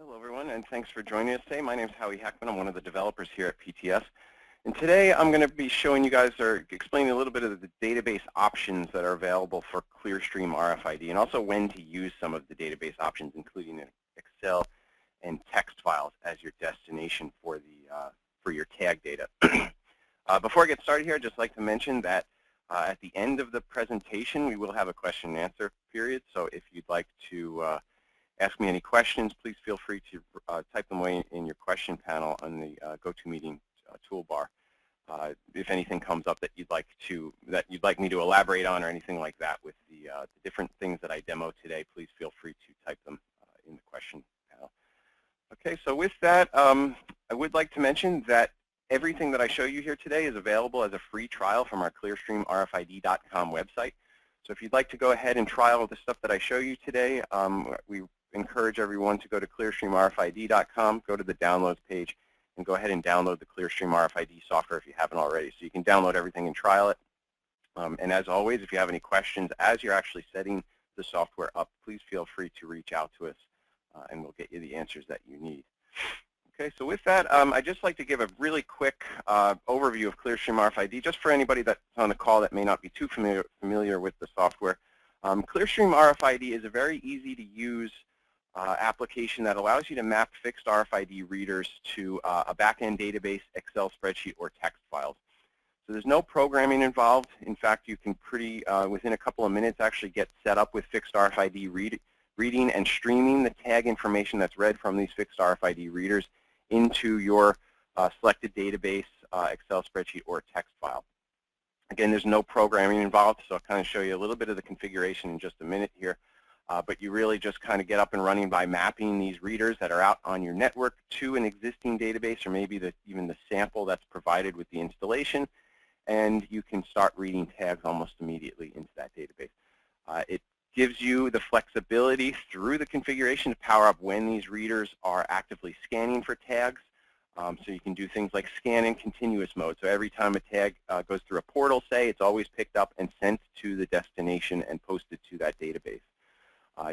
Hello, everyone, and thanks for joining us today. My name is Howie. I'm one of the developers here at PTS. And today I'm going to be showing you guys or explaining a little bit of the database options that are available for ClearStream RFID and also when to use some of the database options, including Excel and text files as your destination for your tag data. Before I get started here, I'd just like to mention that at the end of the presentation, we will have a question and answer period. So if you'd like to ask me any questions, please feel free to type them away in your question panel on the GoToMeeting toolbar. If anything comes up that you'd like me to elaborate on or anything like that with the different things that I demo today, please feel free to type them in the question panel. Okay, so with that, I would like to mention that everything that I show you here today is available as a free trial from our ClearStreamRFID.com website. So if you'd like to go ahead and try all the stuff that I show you today, we encourage everyone to go to ClearStreamRFID.com, go to the downloads page, and go ahead and download the ClearStream RFID software if you haven't already. So you can download everything and trial it. And as always, if you have any questions as you're actually setting the software up, please feel free to reach out to us, and we'll get you the answers that you need. Okay, so with that, I'd just like to give a really quick overview of ClearStream RFID, just for anybody that's on the call that may not be too familiar with the software. ClearStream RFID is a very easy to use application that allows you to map fixed RFID readers to a back-end database, Excel spreadsheet, or text files. So there's no programming involved. In fact, you can within a couple of minutes actually get set up with fixed RFID reading and streaming the tag information that's read from these fixed RFID readers into your selected database, Excel spreadsheet, or text file. Again, there's no programming involved, so I'll kind of show you a little bit of the configuration in just a minute here. But you really just kind of get up and running by mapping these readers that are out on your network to an existing database, or maybe even the sample that's provided with the installation, and you can start reading tags almost immediately into that database. It gives you the flexibility through the configuration to power up when these readers are actively scanning for tags. So you can do things like scan in continuous mode. So every time a tag goes through a portal, say, it's always picked up and sent to the destination and posted to that database.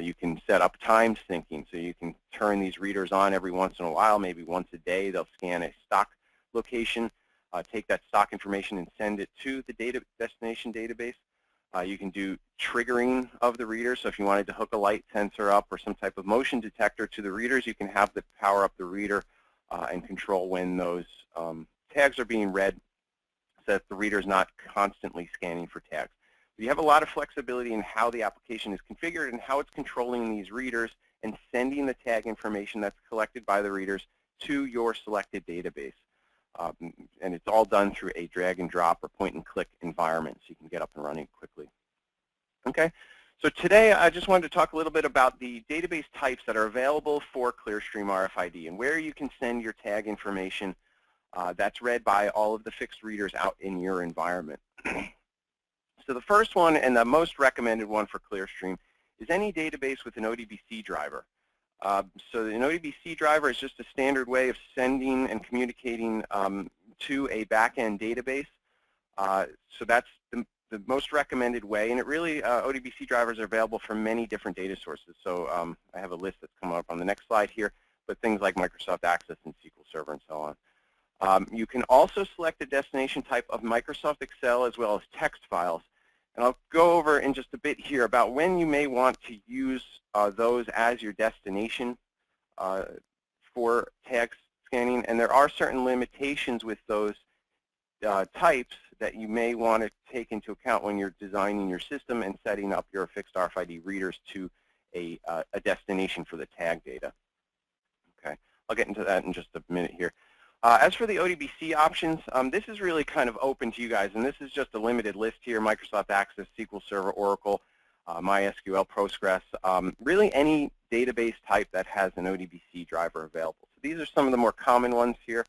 You can set up time syncing, so you can turn these readers on every once in a while, maybe once a day. They'll scan a stock location, take that stock information and send it to the destination database. You can do triggering of the readers, so if you wanted to hook a light sensor up or some type of motion detector to the readers, you can have the power up the reader and control when those tags are being read so that the reader is not constantly scanning for tags. You have a lot of flexibility in how the application is configured and how it's controlling these readers and sending the tag information that's collected by the readers to your selected database. And it's all done through a drag and drop or point and click environment, so you can get up and running quickly. Okay, so today I just wanted to talk a little bit about the database types that are available for ClearStream RFID and where you can send your tag information that's read by all of the fixed readers out in your environment. So the first one and the most recommended one for ClearStream is any database with an ODBC driver. So an ODBC driver is just a standard way of sending and communicating to a back-end database. So that's the most recommended way, and it really, ODBC drivers are available for many different data sources. So I have a list that's coming up on the next slide here, but things like Microsoft Access and SQL Server and so on. You can also select a destination type of Microsoft Excel as well as text files. And I'll go over in just a bit here about when you may want to use those as your destination for tag scanning. And there are certain limitations with those types that you may want to take into account when you're designing your system and setting up your fixed RFID readers to a destination for the tag data. Okay, I'll get into that in just a minute here. As for the ODBC options, this is really kind of open to you guys, and this is just a limited list here: Microsoft Access, SQL Server, Oracle, MySQL, Postgres, really any database type that has an ODBC driver available. So these are some of the more common ones here.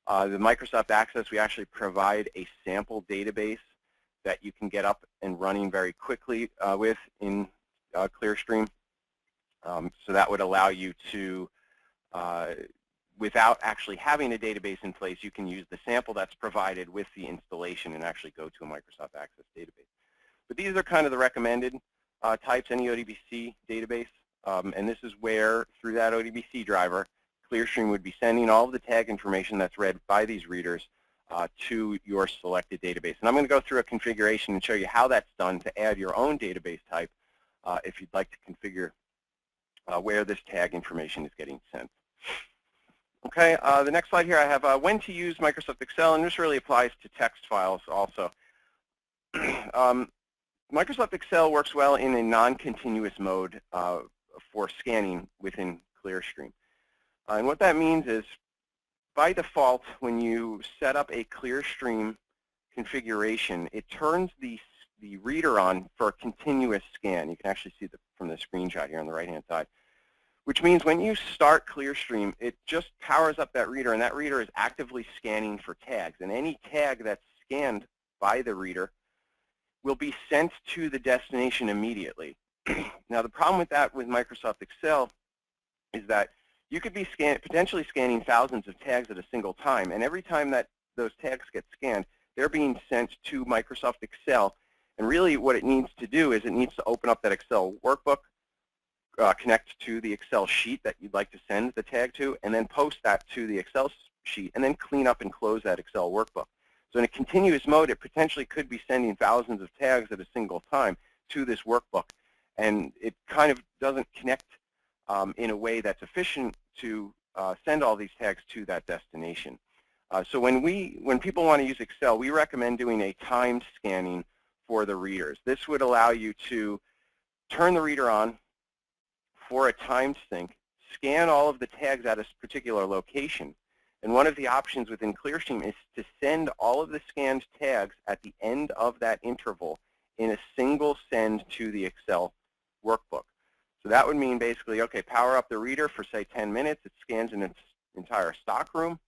The Microsoft Access, we actually provide a sample database that you can get up and running very quickly with in ClearStream. So that would allow you to without actually having a database in place, you can use the sample that's provided with the installation and actually go to a Microsoft Access database. But these are kind of the recommended types, any ODBC database. and this is where, through that ODBC driver, ClearStream would be sending all of the tag information that's read by these readers to your selected database. And I'm going to go through a configuration and show you how that's done to add your own database type if you'd like to configure where this tag information is getting sent. Okay, the next slide here I have when to use Microsoft Excel, and this really applies to text files also. Microsoft Excel works well in a non-continuous mode for scanning within ClearStream. And what that means is, by default, when you set up a ClearStream configuration, it turns the reader on for a continuous scan. You can actually see from the screenshot here on the right-hand side, which means when you start ClearStream, it just powers up that reader, and that reader is actively scanning for tags. And any tag that's scanned by the reader will be sent to the destination immediately. Now, the problem with that with Microsoft Excel is that you could be potentially scanning thousands of tags at a single time, and every time that those tags get scanned, they're being sent to Microsoft Excel. And really what it needs to do is it needs to open up that Excel workbook, connect to the Excel sheet that you'd like to send the tag to, and then post that to the Excel sheet, and then clean up and close that Excel workbook. So in a continuous mode, it potentially could be sending thousands of tags at a single time to this workbook, and it kind of doesn't connect in a way that's efficient to send all these tags to that destination. So when people want to use Excel, we recommend doing a timed scanning for the readers. This would allow you to turn the reader on for a timed sync, scan all of the tags at a particular location, and one of the options within ClearStream is to send all of the scanned tags at the end of that interval in a single send to the Excel workbook. So that would mean basically, okay, power up the reader for, say, 10 minutes. It scans in its entire stock room.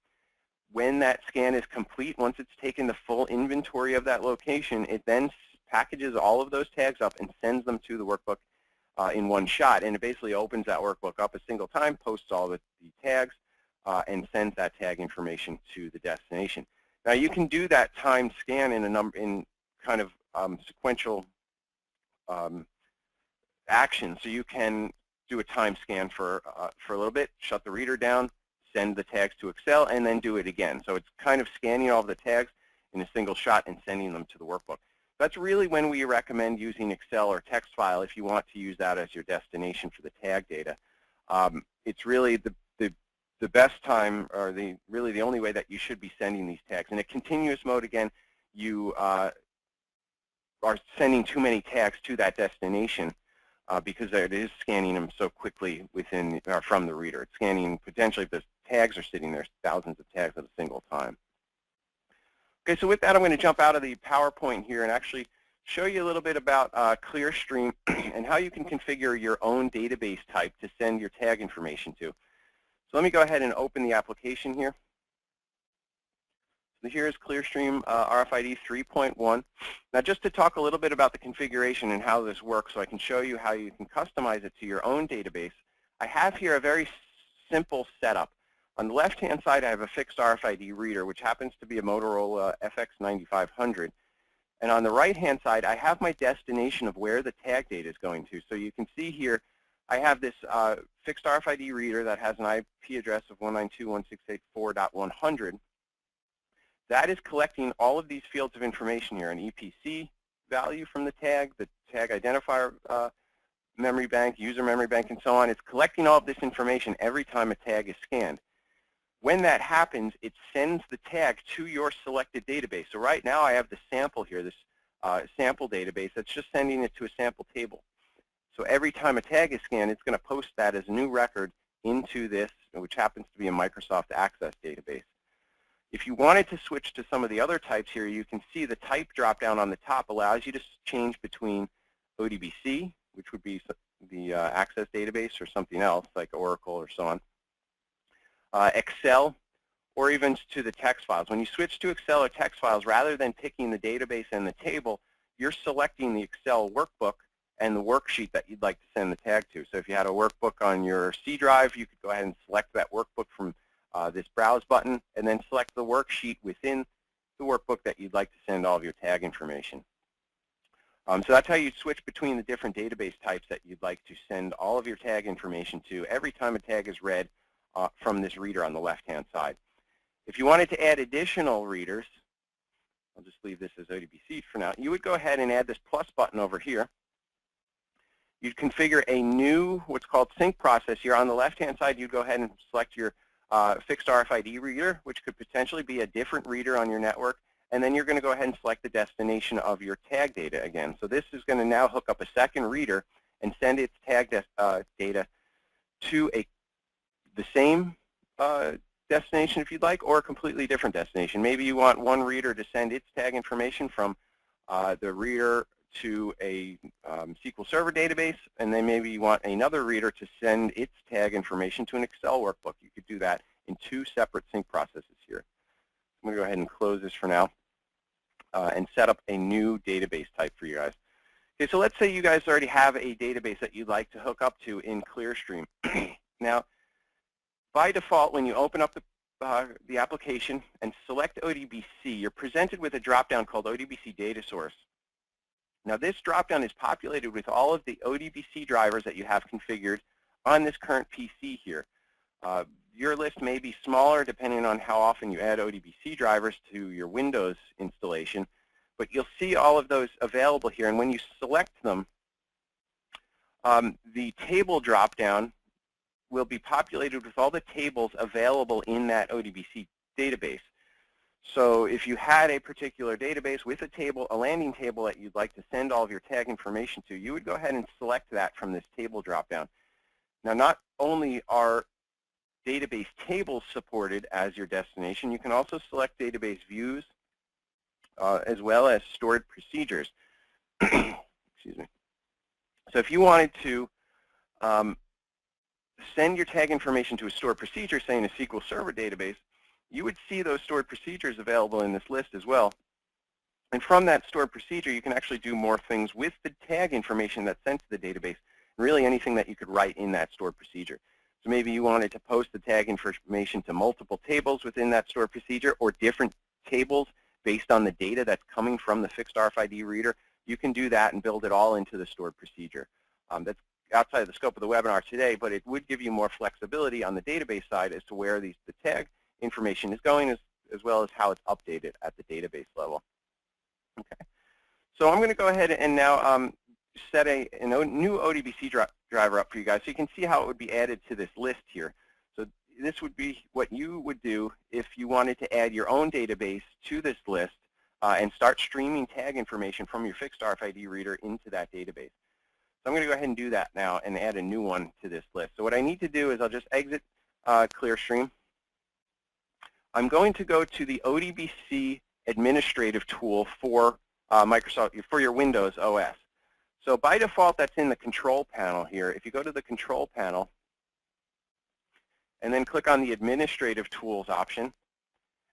When that scan is complete, once it's taken the full inventory of that location, it then packages all of those tags up and sends them to the workbook in one shot. And it basically opens that workbook up a single time, posts all the tags, and sends that tag information to the destination. Now, you can do that timed scan in kind of sequential action. So you can do a time scan for a little bit, shut the reader down, send the tags to Excel, and then do it again. So it's kind of scanning all of the tags in a single shot and sending them to the workbook. That's really when we recommend using Excel or text file if you want to use that as your destination for the tag data. It's really the best time, or really the only way that you should be sending these tags. In a continuous mode, again, you are sending too many tags to that destination because it is scanning them so quickly from the reader. It's scanning potentially, if the tags are sitting there, thousands of tags at a single time. Okay, so with that, I'm going to jump out of the PowerPoint here and actually show you a little bit about ClearStream and how you can configure your own database type to send your tag information to. So let me go ahead and open the application here. So here is ClearStream RFID 3.1. Now, just to talk a little bit about the configuration and how this works so I can show you how you can customize it to your own database, I have here a very simple setup. On the left-hand side, I have a fixed RFID reader, which happens to be a Motorola FX9500. And on the right-hand side, I have my destination of where the tag data is going to. So you can see here, I have this fixed RFID reader that has an IP address of 192.168.4.100. That is collecting all of these fields of information here, an EPC value from the tag identifier memory bank, user memory bank, and so on. It's collecting all of this information every time a tag is scanned. When that happens, it sends the tag to your selected database. So right now I have the sample here, this sample database that's just sending it to a sample table. So every time a tag is scanned, it's going to post that as a new record into this, which happens to be a Microsoft Access database. If you wanted to switch to some of the other types here, you can see the type drop-down on the top allows you to change between ODBC, which would be the Access database, or something else like Oracle or so on, Excel, or even to the text files. When you switch to Excel or text files, rather than picking the database and the table, you're selecting the Excel workbook and the worksheet that you'd like to send the tag to. So if you had a workbook on your C drive, you could go ahead and select that workbook from this Browse button, and then select the worksheet within the workbook that you'd like to send all of your tag information. So that's how you switch between the different database types that you'd like to send all of your tag information to every time a tag is read from this reader on the left-hand side. If you wanted to add additional readers, I'll just leave this as ODBC for now, you would go ahead and add this plus button over here. You'd configure a new, what's called sync process here. On the left-hand side, you'd go ahead and select your fixed RFID reader, which could potentially be a different reader on your network. And then you're going to go ahead and select the destination of your tag data again. So this is going to now hook up a second reader and send its tag data to the same destination if you'd like, or a completely different destination. Maybe you want one reader to send its tag information from the reader to a SQL Server database, and then maybe you want another reader to send its tag information to an Excel workbook. You could do that in two separate sync processes here. I'm going to go ahead and close this for now and set up a new database type for you guys. Okay, so let's say you guys already have a database that you'd like to hook up to in ClearStream. Now, by default, when you open up the application and select ODBC, you're presented with a drop-down called ODBC Data Source. Now, this drop-down is populated with all of the ODBC drivers that you have configured on this current PC here. Your list may be smaller depending on how often you add ODBC drivers to your Windows installation, but you'll see all of those available here. And when you select them, the table drop-down will be populated with all the tables available in that ODBC database. So if you had a particular database with a table, a landing table that you'd like to send all of your tag information to, you would go ahead and select that from this table drop-down. Now, not only are database tables supported as your destination, you can also select database views as well as stored procedures. Excuse me. So if you wanted to send your tag information to a stored procedure, say in a SQL Server database, you would see those stored procedures available in this list as well. And from that stored procedure, you can actually do more things with the tag information that's sent to the database, and really anything that you could write in that stored procedure. So maybe you wanted to post the tag information to multiple tables within that stored procedure, or different tables based on the data that's coming from the fixed RFID reader. You can do that and build it all into the stored procedure. That's outside of the scope of the webinar today, but it would give you more flexibility on the database side as to where the tag information is going, as well as how it's updated at the database level. Okay, so I'm going to go ahead and now set a new ODBC driver up for you guys so you can see how it would be added to this list here. So this would be what you would do if you wanted to add your own database to this list and start streaming tag information from your fixed RFID reader into that database. So I'm going to go ahead and do that now and add a new one to this list. So what I need to do is I'll just exit ClearStream. I'm going to go to the ODBC administrative tool for Microsoft, for your Windows OS. So by default, that's in the control panel here. If you go to the control panel and then click on the administrative tools option,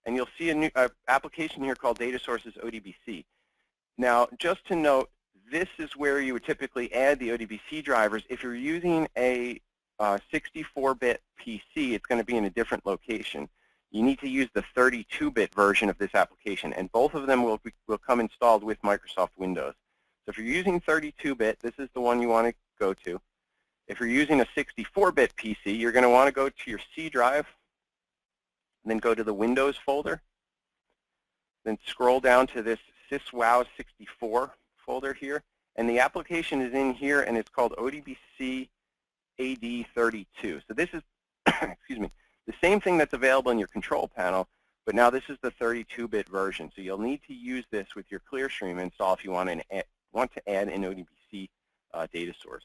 and you'll see a new application here called Data Sources ODBC. Now, just to note, this is where you would typically add the ODBC drivers. If you're using a 64-bit PC, it's going to be in a different location. You need to use the 32-bit version of this application, and both of them will come installed with Microsoft Windows. So if you're using 32-bit, this is the one you want to go to. If you're using a 64-bit PC, you're going to want to go to your C drive, and then go to the Windows folder, then scroll down to this syswow64 folder here, and the application is in here, and it's called ODBC AD32. So this is, excuse me, the same thing that's available in your control panel, but now this is the 32-bit version. So you'll need to use this with your ClearStream install if you want to add an ODBC data source.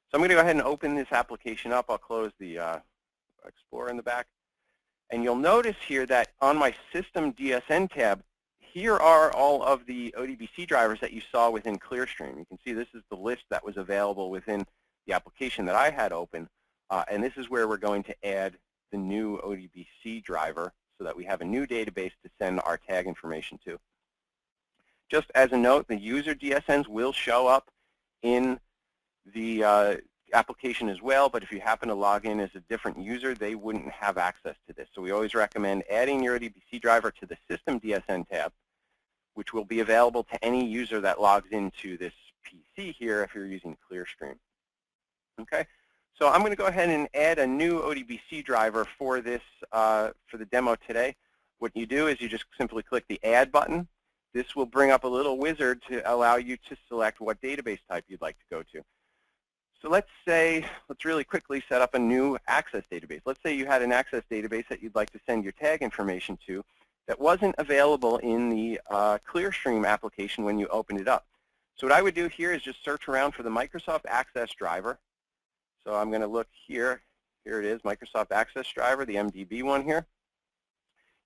So I'm going to go ahead and open this application up. I'll close the Explorer in the back. And you'll notice here that on my System DSN tab, here are all of the ODBC drivers that you saw within ClearStream. You can see this is the list that was available within the application that I had open. And this is where we're going to add the new ODBC driver so that we have a new database to send our tag information to. Just as a note, the user DSNs will show up in the application as well, but if you happen to log in as a different user, they wouldn't have access to this. So we always recommend adding your ODBC driver to the System DSN tab. which will be available to any user that logs into this PC here if you're using ClearStream. Okay, so I'm going to go ahead and add a new ODBC driver for this for the demo today. What you do is you just simply click the Add button. This will bring up a little wizard to allow you to select what database type you'd like to go to. So let's really quickly set up a new Access database. Let's say you had an Access database that you'd like to send your tag information to that wasn't available in the ClearStream application when you opened it up. So what I would do here is just search around for the Microsoft Access driver. So I'm going to look here. Here it is, Microsoft Access driver, the MDB one here.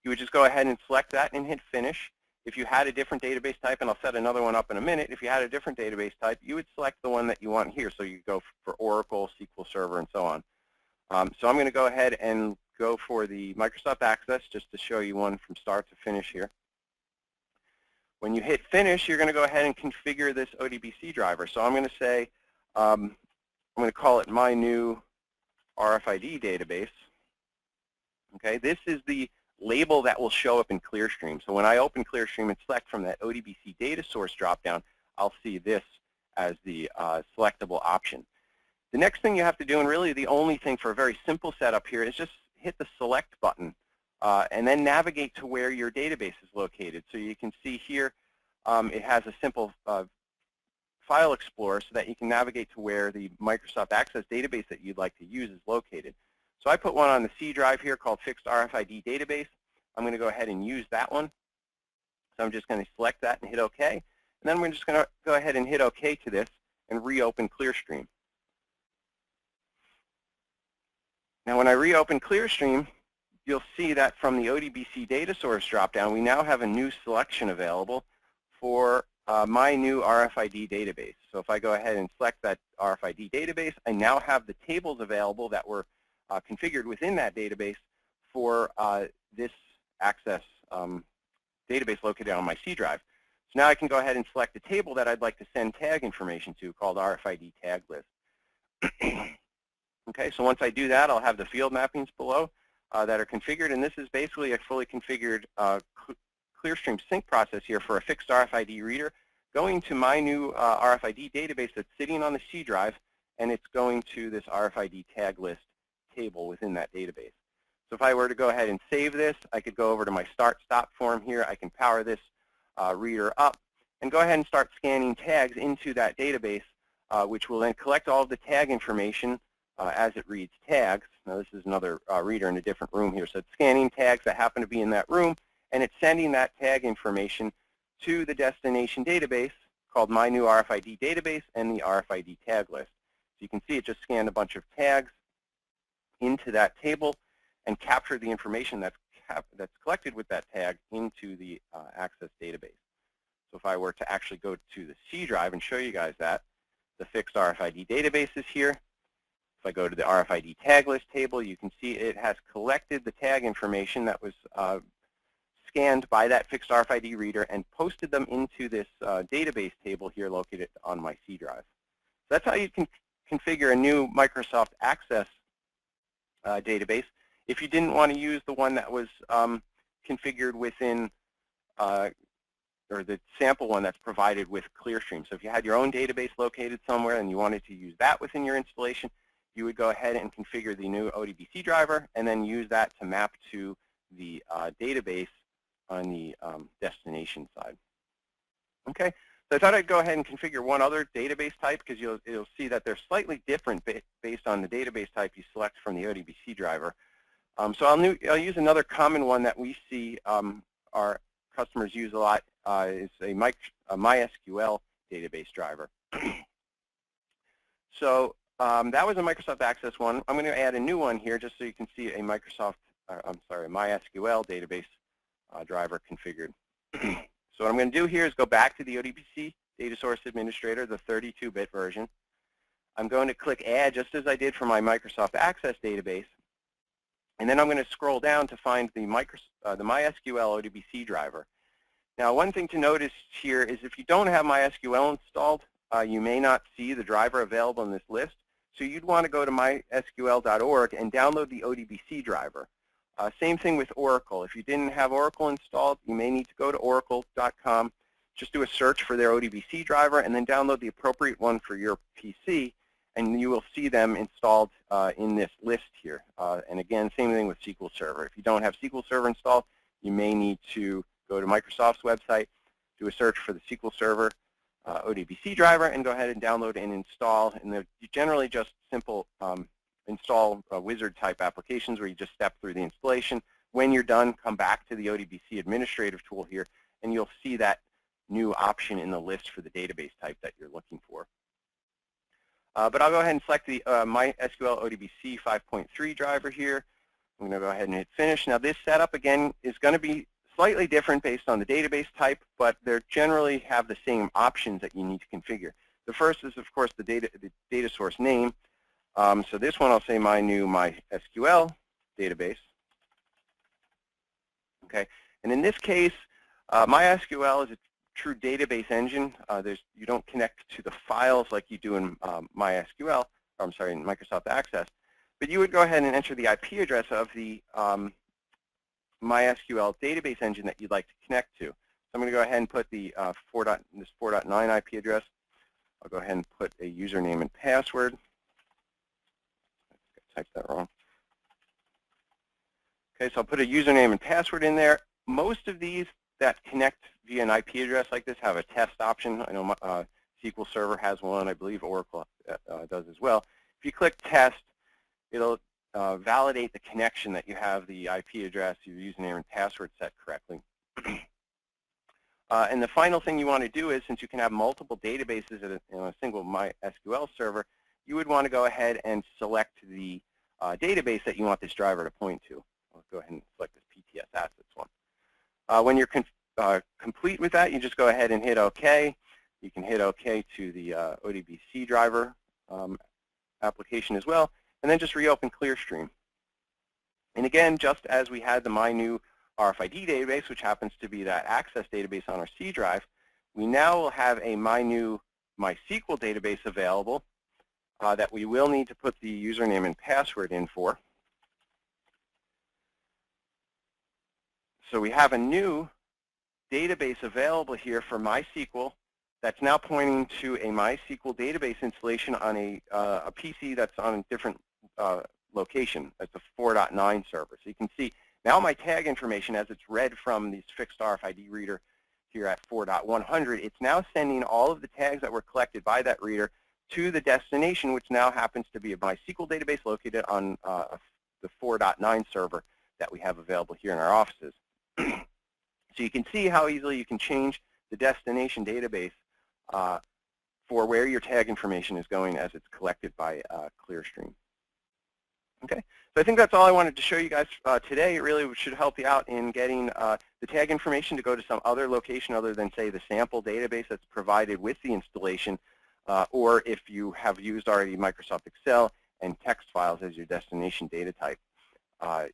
You would just go ahead and select that and hit Finish. If you had a different database type, and I'll set another one up in a minute, if you had a different database type, you would select the one that you want here. So you go for Oracle, SQL Server, and so on. So I'm going to go ahead and go for the Microsoft Access just to show you one from start to finish here. When you hit Finish, you're going to go ahead and configure this ODBC driver. So I'm going to say, I'm going to call it my new RFID database. Okay, this is the label that will show up in ClearStream. So when I open ClearStream and select from that ODBC data source dropdown, I'll see this as the selectable option. The next thing you have to do, and really the only thing for a very simple setup here, is just hit the Select button and then navigate to where your database is located. So you can see here it has a simple file explorer so that you can navigate to where the Microsoft Access database that you'd like to use is located. So I put one on the C drive here called Fixed RFID Database. I'm going to go ahead and use that one. So I'm just going to select that and hit OK. And then we're just going to go ahead and hit OK to this and reopen ClearStream. Now when I reopen ClearStream, you'll see that from the ODBC data source dropdown, we now have a new selection available for my new RFID database. So if I go ahead and select that RFID database, I now have the tables available that were configured within that database for this Access database located on my C drive. So now I can go ahead and select the table that I'd like to send tag information to, called RFID tag list. Okay, so once I do that, I'll have the field mappings below that are configured, and this is basically a fully configured ClearStream sync process here for a fixed RFID reader going to my new RFID database that's sitting on the C drive, and it's going to this RFID tag list table within that database. So if I were to go ahead and save this, I could go over to my start-stop form here. I can power this reader up and go ahead and start scanning tags into that database, which will then collect all of the tag information as it reads tags. Now this is another reader in a different room here. So it's scanning tags that happen to be in that room, and it's sending that tag information to the destination database called My New RFID Database and the RFID tag list. So you can see it just scanned a bunch of tags into that table and captured the information that's collected with that tag into the Access database. So if I were to actually go to the C drive and show you guys that, the fixed RFID database is here. If I go to the RFID tag list table, you can see it has collected the tag information that was scanned by that fixed RFID reader and posted them into this database table here located on my C drive. So that's how you can configure a new Microsoft Access database. If you didn't want to use the one that was configured within or the sample one that's provided with ClearStream. So if you had your own database located somewhere and you wanted to use that within your installation, you would go ahead and configure the new ODBC driver and then use that to map to the database on the destination side. Okay, so I thought I'd go ahead and configure one other database type because you'll see that they're slightly different based on the database type you select from the ODBC driver. So I'll use another common one that we see our customers use a lot. Is a MySQL database driver. So that was a Microsoft Access one. I'm going to add a new one here just so you can see a MySQL database driver configured. So what I'm going to do here is go back to the ODBC Data Source Administrator, the 32-bit version. I'm going to click Add just as I did for my Microsoft Access database. And then I'm going to scroll down to find the MySQL ODBC driver. Now, one thing to notice here is if you don't have MySQL installed, you may not see the driver available in this list. So you'd want to go to mysql.org and download the ODBC driver. Same thing with Oracle. If you didn't have Oracle installed, you may need to go to oracle.com just do a search for their ODBC driver and then download the appropriate one for your PC, and you will see them installed in this list here. And again, same thing with SQL Server. If you don't have SQL Server installed, you may need to go to Microsoft's website, do a search for the SQL Server ODBC driver, and go ahead and download and install. And they're generally just simple install wizard type applications where you just step through the installation. When you're done, come back to the ODBC administrative tool here, and you'll see that new option in the list for the database type that you're looking for. But I'll go ahead and select the MySQL ODBC 5.3 driver here. I'm going to go ahead and hit Finish. Now this setup, again, is going to be slightly different based on the database type, but they generally have the same options that you need to configure. The first is, of course, the data source name. So this one, I'll say my new MySQL database. Okay, and in this case, MySQL is a true database engine. You don't connect to the files like you do in MySQL, or I'm sorry, in Microsoft Access. But you would go ahead and enter the IP address of the MySQL database engine that you'd like to connect to. So I'm going to go ahead and put the this 4.9 IP address. I'll go ahead and put a username and password. I typed that wrong. Okay, so I'll put a username and password in there. Most of these that connect via an IP address like this have a test option. I know SQL Server has one. I believe Oracle does as well. If you click Test, it'll validate the connection that you have the IP address, your username and password set correctly. And the final thing you want to do is, since you can have multiple databases in a single MySQL server, you would want to go ahead and select the database that you want this driver to point to. I'll go ahead and select this PTS Assets one. When you're complete with that, you just go ahead and hit OK. You can hit OK to the ODBC driver application as well, and then just reopen ClearStream. And again, just as we had the My New RFID database, which happens to be that Access database on our C drive, we now will have a My New MySQL database available that we will need to put the username and password in for. So we have a new database available here for MySQL that's now pointing to a MySQL database installation on a PC that's on a different location. That's a 4.9 server. So you can see now my tag information, as it's read from this fixed RFID reader here at 4.100, it's now sending all of the tags that were collected by that reader to the destination, which now happens to be a MySQL database located on the 4.9 server that we have available here in our offices. So you can see how easily you can change the destination database for where your tag information is going as it's collected by ClearStream. Okay, so I think that's all I wanted to show you guys today. It really should help you out in getting the tag information to go to some other location other than, say, the sample database that's provided with the installation, or if you have used already Microsoft Excel and text files as your destination data type,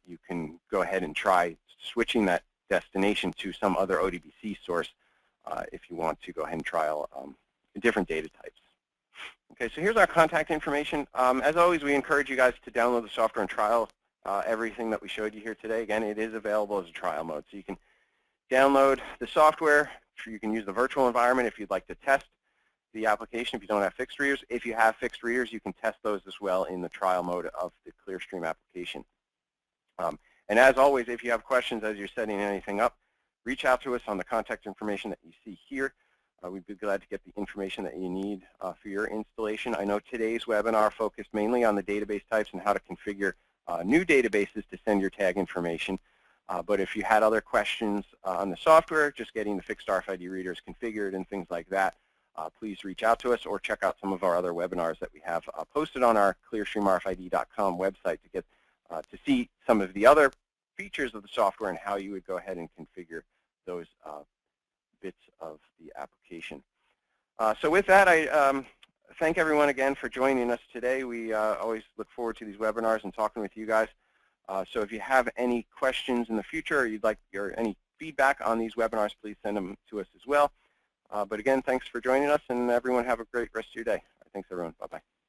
you can go ahead and try switching that destination to some other ODBC source if you want to go ahead and trial different data types. Okay, so here's our contact information. As always, we encourage you guys to download the software and trial everything that we showed you here today. Again, it is available as a trial mode. So you can download the software. You can use the virtual environment if you'd like to test the application if you don't have fixed readers. If you have fixed readers, you can test those as well in the trial mode of the ClearStream application. And as always, if you have questions as you're setting anything up, reach out to us on the contact information that you see here. We'd be glad to get the information that you need for your installation. I know today's webinar focused mainly on the database types and how to configure new databases to send your tag information. But if you had other questions on the software, just getting the fixed RFID readers configured and things like that, please reach out to us or check out some of our other webinars that we have posted on our ClearStreamRFID.com website to get to see some of the other features of the software and how you would go ahead and configure those bits of the application. So with that, I thank everyone again for joining us today. We always look forward to these webinars and talking with you guys. So if you have any questions in the future or you'd like any feedback on these webinars, please send them to us as well. But again, thanks for joining us, and everyone have a great rest of your day. Thanks, everyone. Bye-bye.